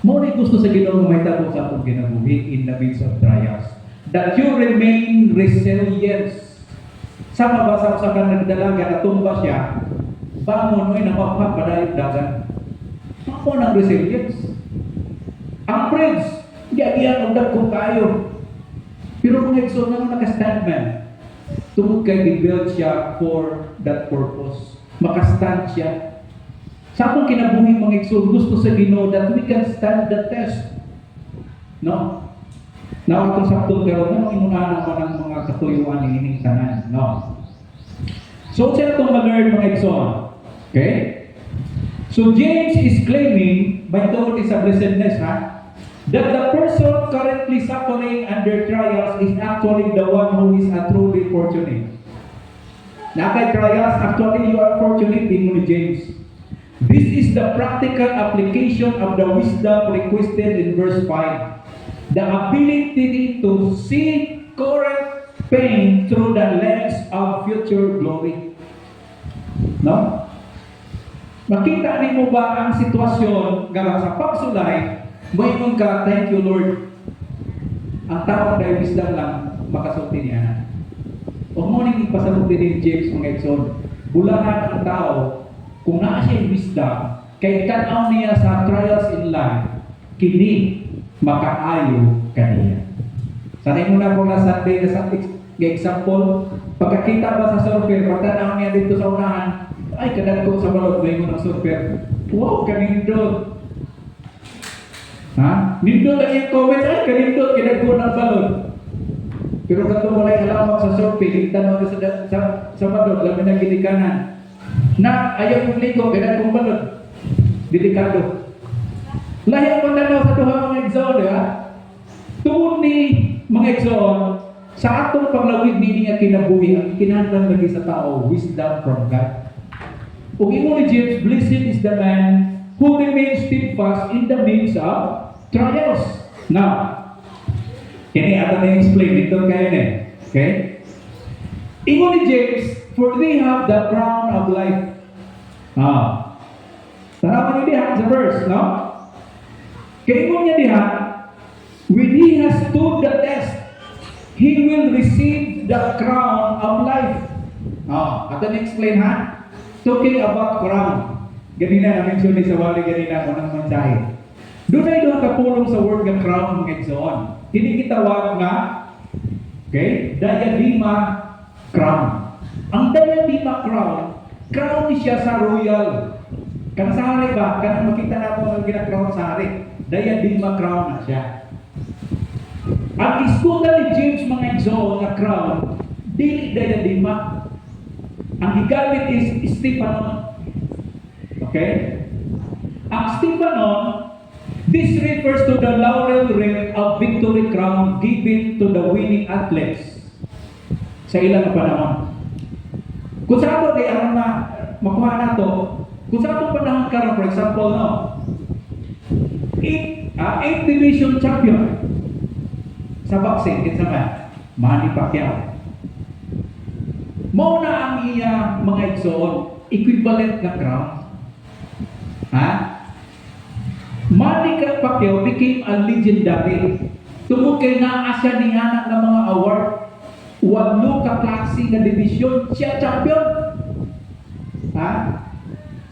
Mo na gusto sa Ginoo may tabo sa atong kinabuhi in the midst of trials. That you remain resilient. Sama ba sa kang nagdalaga, natumba siya, bangon mo ay napapag padayong dagan. Ako ng resilience. Ang bridge, diyan ang kung kayo. Pero kung exo na nakastand man, tungkol kay di-build siya for that purpose. Makastand siya. Sa akong kinabuhi mga exo, gusto sa Ginoo that we can stand the test. No? Na atong saktong pero ano inunahan naman ang mga katuyuan ng ining tanan. No? So, siya itong mag-learn mga exon. Okay? So, James is claiming, by the way, sa blessedness, that the person currently suffering under trials is actually the one who is truly fortunate. Na kay trials, actually you are fortunate din ni James. This is the practical application of the wisdom requested in verse 5. The ability to see current pain through the lens of future glory. No? Makita ni mo ba ang sitwasyon nga sa pagsulay, mayroon ka, thank you Lord. Ang tao dahil wisdom lang, makasulti niya. Huwag mo nang ipasabuti ni James mga exon. Bulahan ang tao, kung naa siya wisdom, kay tanaw niya sa trials in life, kini makaayo kaniya. Sanay mo na kung na Sunday Example, pagkakita ba sa surfer, pagtanaw niya dito sa unahan, ay, kadan ko sa balod, may mo ng surfer. Wow, kanindot. Ha? Nindot lang yung comment, ay, kanindot, kadan ko ng balod. Pero kato walay alam sa surfing, tanaw sa balod, labi na ginikanan. Na, ayaw yung ligo, kadan kong balod. Delikado. Lahi ang tanaw sa duha mga exon, di ba? Tungod ni mga exon, sa atong paglawig ni nga kinabuhi, ang kinahanglan lagi sa tao, wisdom from God. Kung imo ni James, blessed is the man who remains steadfast in the midst of trials. Now, kini ato na explain dito kayo ni. Okay? Imo ni James, for they have the crown of life. Tanawan niyo diha sa verse, no? Kaya imo niya diha, when he has stood the test, he will receive the crown of life. Ato na explain ha? Talking about crown. Ganina na mention ni sa wali ganina ko ng mensahe. Doon ay doon kapulong sa word ng crown mga igsoon. Hindi kitawag na diadema crown. Ang diadema crown ni siya sa royal. Kanang sa hari ba? Kanang makita nato ang gina-crown sa hari. Diadema crown na siya. Ang iskuta ni James mga igsoon na crown, dili diadema. Ang higamit is Stephanon. Okay? Ang Stephanon, this refers to the laurel wreath of victory crown given to the winning athletes sa ilang panahon. Kung sa ato ay aron na makuha na to, kung sa ato panahon karon, for example, no, 8 division champion sa boxing, kinsa man, Manny Pacquiao. Mao na ang iya mga igsoon, equivalent na crown. Ha? Manny Pacquiao became a legendary. Tungod kay naa siya ni anak ng mga award, 8 ka klase na division, siya champion. Ha?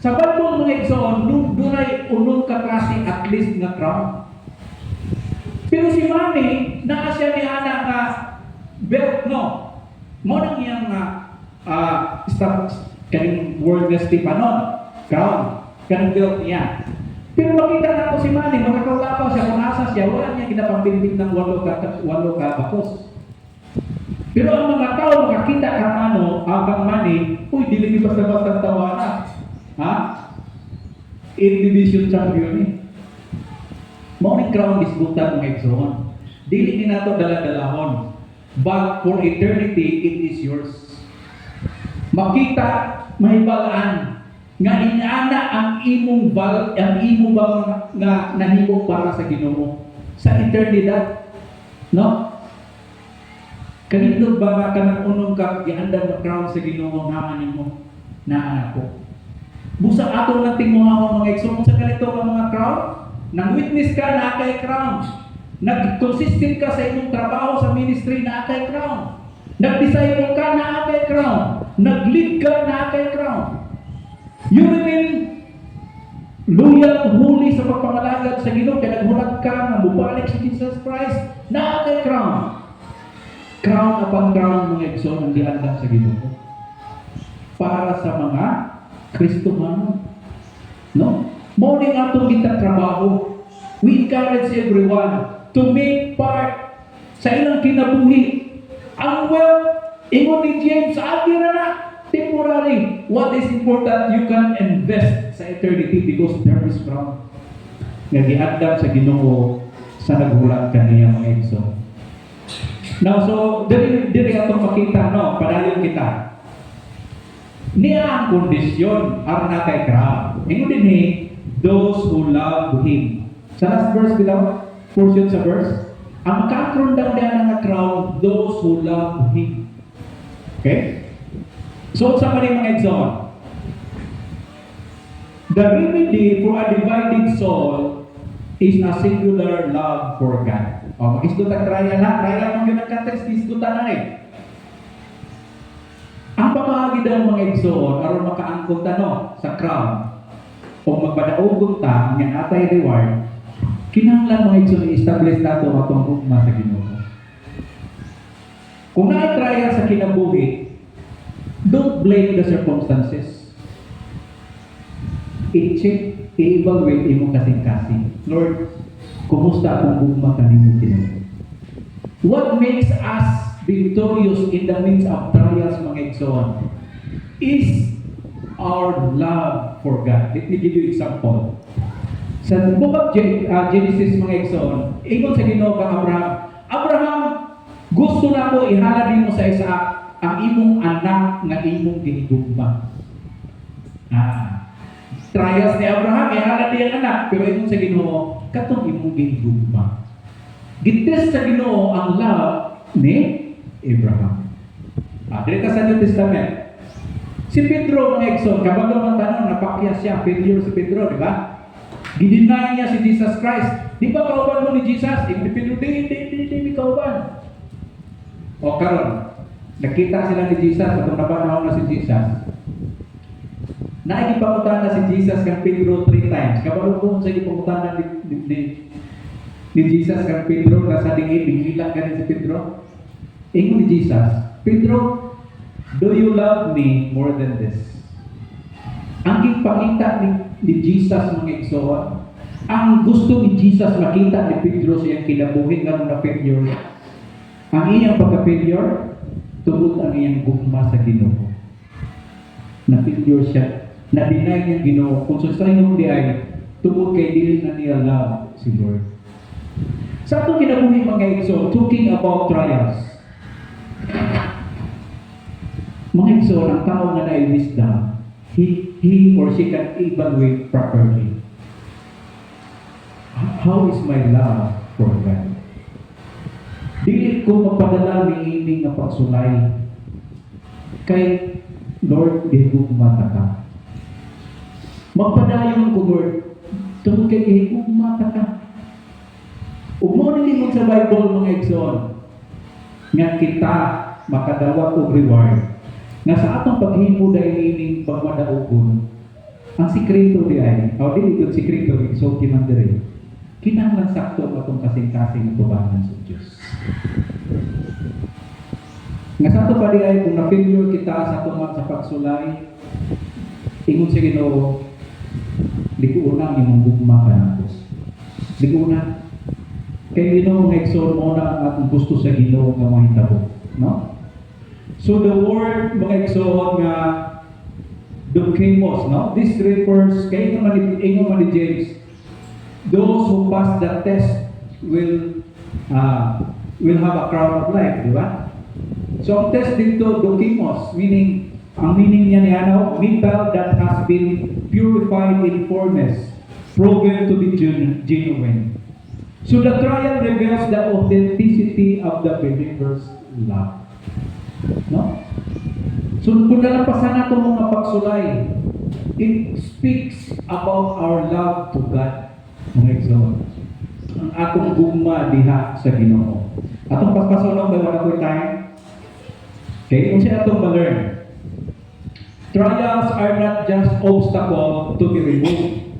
Sa bagong mga igsoon, dunay 8 ka klase at least na crown. Pero si Manny, naa siya ni anak na belt, no? Mo nang iyang kaning word na Stephanon, crown, kanang belt niya. Pero makita na ko si Manny, makakaulapaw siya, kung asa siya, wala niya kinapambimbing ng 8 ka bakos. Pero ang mga tao makakita kang Manny, uy, dili basta-basta tawanan. Ha? 8 division champion eh. Morning crown is butan mga igsoon. Dili ni nato dala-dalahon. But for eternity, it is yours. Makita, mahibalaan, nga inaana ang imong nga nahimong para sa Ginoo sa eternidad. No? Kanindot ba nga kanang unong ka giandam na crown sa Ginoo nga nimo na anak ko? Busa ato ng tingmuhang mga igsoon sa ganito nga mga crown, nang witness ka na kay crown. Nag-consistent ka sa imong trabaho sa ministry na kay crown. Nag-disciple ka na kay crown. Nag-lead ka na kay crown. You remain loyal, holy sa pagpangalagad sa Ginoo, kaya naghulat ka na mubalik sa Jesus Christ na kay crown. Crown upon crown mga igsoon ang diandam sa Ginoo. Para sa mga Kristofano. No? Morning atong kita trabaho. We encourage everyone to make part sa ilang kinabuhi. Ang wealth, ingon ni James, agira na, temporary. What is important, you can invest sa eternity because there is crown. Nagiandam sa Ginoo sa naghulat kaniya mga igsoon. Now, so, dili atong makita, no, padayon kita. Niya ang kondisyon, aron na kay crown. Ingon din those who love Him. Sa last verse below, portion sa verse, ang kakron daw niya ng crown, those who love Him. Okay? So, sa mga igsoon, the remedy for a divided soul is a singular love for God. O, mag-isdutan trial ha. Trial mong yun ang context, isdutan na Ang pamahagi daw mga igsoon, aron makaangkot sa crown, o magpadaogon ta ng atay reward, kinahanglan mga igsoon i-establish nato atong ugma sa Ginoo. Kung na-trial sa kinabuhi, don't blame the circumstances. I-check, i-evaluate imo kasing-kasing. Lord, kumusta akong gugma kanimo Ginoo? What makes us victorious in the midst of trials, mga igsoon, is our love for God. Let me give you example. Sa book of Genesis, mga igsoon, ingon sa Ginoo kang Abraham, Abraham, gusto na ko ihalad mo sa Isaac ang imong anak nga imong ginigugma. Trials ni Abraham, ihalad niya ang anak, pero ingon sa Ginoo, katong imong ginigugma. Gites sa Ginoo ang love ni Abraham. Dito sa New Testament, si Pedro, mga igsoon, kabalo man tanong, napakya siya, failure si Pedro, di ba? Gidinay niya si Jesus Christ. Di ba kauban mo ni Jesus? Hindi Pedro, di kauban. O karon, nakita sila ni Jesus, atong nabanahon na si Jesus. Naigipangutan na si Jesus kang Pedro 3 times. Kabalo ko sa igipangutan na ni Jesus kang Pedro, nasa dingin, biglang ganun si Pedro. Ingon ni Jesus, Pedro, do you love me more than this? Ang ipakita ni Jesus, mga igsoon, ang gusto ni Jesus makita ni Pedro siyang kinabuhin nga na failure. Ang iyang pagka-failure, tungod ang iyang gugma sa Ginoo. Na failure siya, na deny niyang Ginoo. Kung sa inyo di ay, tungod kay dili na niya love si Lord. Sa itong kinabuhi, mga igsoon, talking about trials. Mga igsoon, ang tao nga na wisdom, he or she can evaluate properly. How is my love for God? Dili ko mapadala ni ining nga pagsulay kay Lord, gihugmata ka. Magpadayon ko, Lord, tungkol kay gihugmata ka. Ug mo ni sa Bible, mga igsoon, nga kita makadawat og reward. Nga sa atong paghimo dahil ining pagmadaugon, ang sikreto di ay, o di ito sikreto, so kinandere, kinahanglan sakto atong kasing-kasing tubangan sa Diyos. Nga sa ato pa di ay, kung na-failure kita sa atong sa pagsulay, ingon sa Ginoo, di ko unang imong gugma ka nato. Di ko una, kay Ginoo mga igsoon mo na atong gusto sa Ginoo nga mahitabo, no? So the word, mga igsoon nga dokimos, no? This refers kay ingon man ni James, those who pass the test will have a crown of life, di ba? So ang test dito dokimos, meaning ang meaning niya ni ano, metal that has been purified in furnace, proven to be genuine. So the trial reveals the authenticity of the believer's love. No? So kung nalampasan nato mga pagsulay, it speaks about our love to God, mga igsoon. Ang atong gugma diha sa Ginoo. Atong papasulong by wala ko'y time. Okay, kung siya atong ma-learn. Trials are not just obstacles to be removed.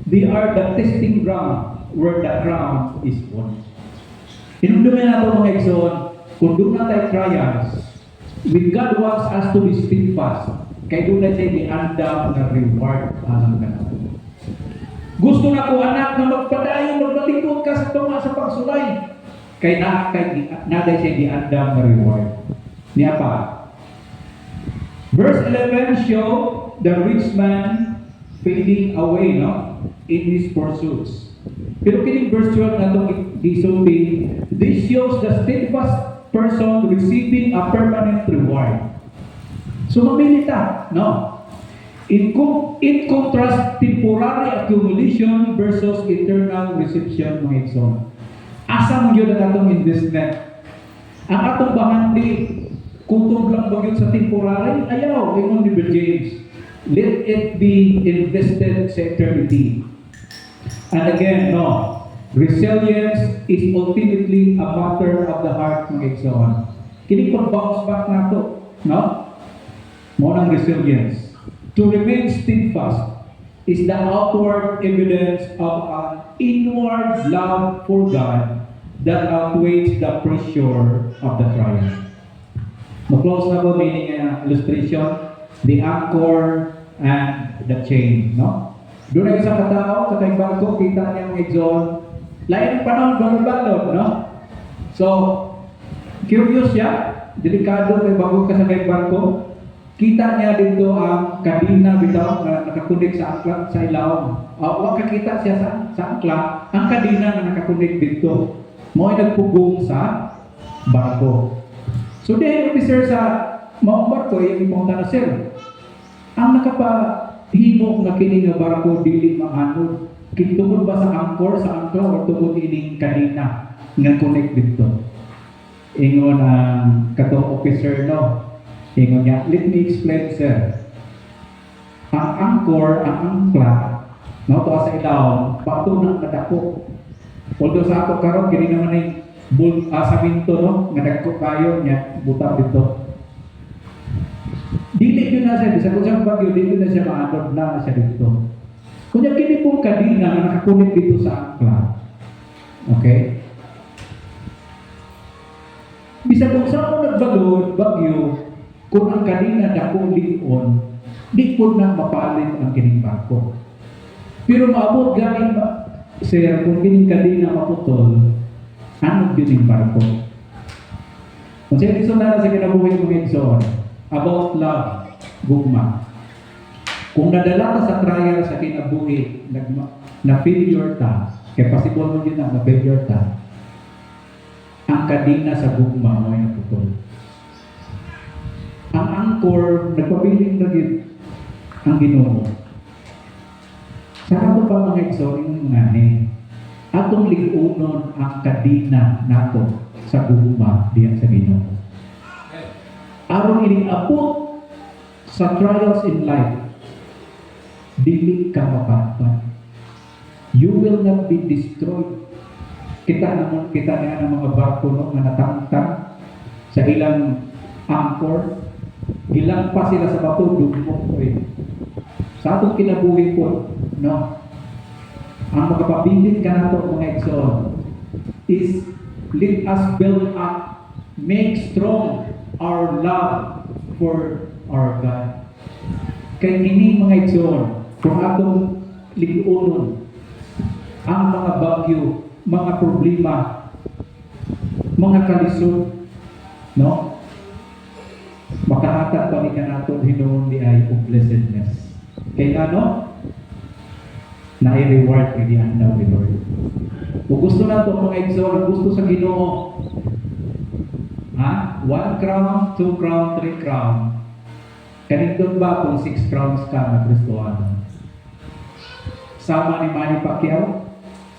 They are the testing ground where the crown is won. Inundumin nato mga igsoon, kung doon na tayo trials, when God wants us to be steadfast, kay doon na siya di-andam na reward alam ka na. Gusto na ko anak na magpadayon, magbalikod ka sa tunga sa pagsulay, kay naday siya di-andam na reward. Niya pa. Verse 11 show the rich man fading away, no, in his pursuits. Pero kining verse 12 na itong isulti, this shows the steadfast person receiving a permanent reward. So mamili ta, no? In contrast, temporary accumulation versus eternal reception, mga igsoon. Asa mo yun ang atong investment? Ang atong bahandi, kutog lang ba yun sa temporary? Ayaw, ingon ni James. Let it be invested sa eternity. And again, no. Resilience is ultimately a matter of the heart, mga igsoon. Kini pag-bounce back na to, no? Mo ng resilience. To remain steadfast is the outward evidence of an inward love for God that outweighs the pressure of the trial. Ma-close na ko meaning illustration, the anchor and the chain, no? Doon ay isang katao, sa kay barko, kita niya ang exhaust. Lain ang panahon, balon-balon, no? So, curious siya, delikado kay bago ka sa kay barko. Kita niya dito ang kadina bitaw na nakakunik sa angkla sa ilaw. Wa kakita siya sa angkla, ang kadina na nakakunik dito. Mo ay nagpugong sa barko. So, the officer sa maong barko, yung ipunta na sir. Ang nakapahimo nga kini nga barko dili maanod. Kitungod ba sa angkor, sa angkla, o tungod ining kadina nga connect dito? Ingon ang katong officer, no? Ingon niya, let me explain, sir. Ang angkor, ang angkla, no, to sa ilaw, patunang nadako. Although sa ato karon kini naman yung saminto, no, nga dagko kayo niya butang dito. Dili yun na siya, sa kusang bagyo, dili na siya maanod na siya dito. Kunya kini pong kadina na nakakunik dito sa angkla. Okay? Bisa kung saan mo nagbalod, bagyo, kung ang kadina dakong lion, di po na mapalit ang kining barko. Pero maabot galing ba, sir, kung kining kadina maputol, ano yun yung barko? Kung siya gusto na sa kinabuhi mga igsoon, about love, gugma. Kung nadala ka sa trial sa kinabuhi, na-failure ta, kaya possible mo yun na failure ta, ang kadina sa gugma mo ay naputol. Ang angkor, nagpabiling na yun ang Ginoo. Sa ato pa mga igsoon ngani, atong ligunon ang kadina nato sa gugma diyan sa Ginoo. Aron ining abot sa trials in life, dili ka mapatpat. You will not be destroyed. Kita na ng mga barko no, na natangtang sa ilang angkor. Ilang pa sila sa bato, dumok ko eh. Sa atong kinabuhi po, no, ang magpapabilin ka na ito mga igsoon is let us build up, make strong our love for our God. Kaya ini mga igsoon, kung atong ligunon ang mga bagyo, mga problema, mga kalisod, no? Makahatag pa ni ka nato hinuon di ay of blessedness. Kaya ano? Na-reward kay di andaw ni Lord. Kung gusto na ito mga igsoon, gusto sa Ginoo, ha? 1 crown, 2 crown, 3 crown. Kanindot ba kung 6 crowns ka na Kristoano? Sama ni Manny Pacquiao,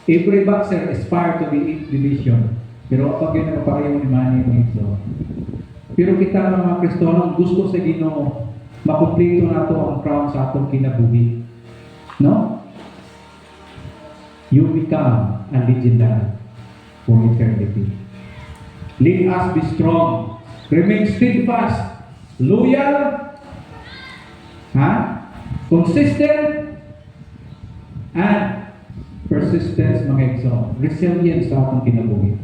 every boxer aspire to be 8th division. Pero kapag yun ang pareho ni Manny Pacquiao. Pero kita ng mga Kristoano, gusto sa Ginoo, makumplito na ito ang crown sa atong kinabuhi. No? You become a legendary for eternity. Let us be strong, remain steadfast, loyal, consistent, and persistence mga igsoon. Resilience sa atong kinabuhi.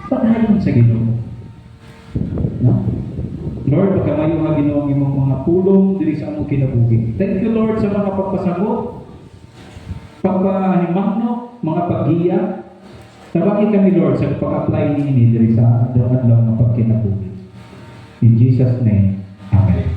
Panayon sa Ginoo. No? Lord, pagkamayo nga Ginoo ang imong mga pulong diri sa among kinabuhi. Thank you Lord sa mga pagpasabot, pagpahimangno, mga paggiya. Tabaki kami Lord sa pag-apply ni diri sa adlaw-adlaw nga pagkinabuhi. In Jesus' name, Amen.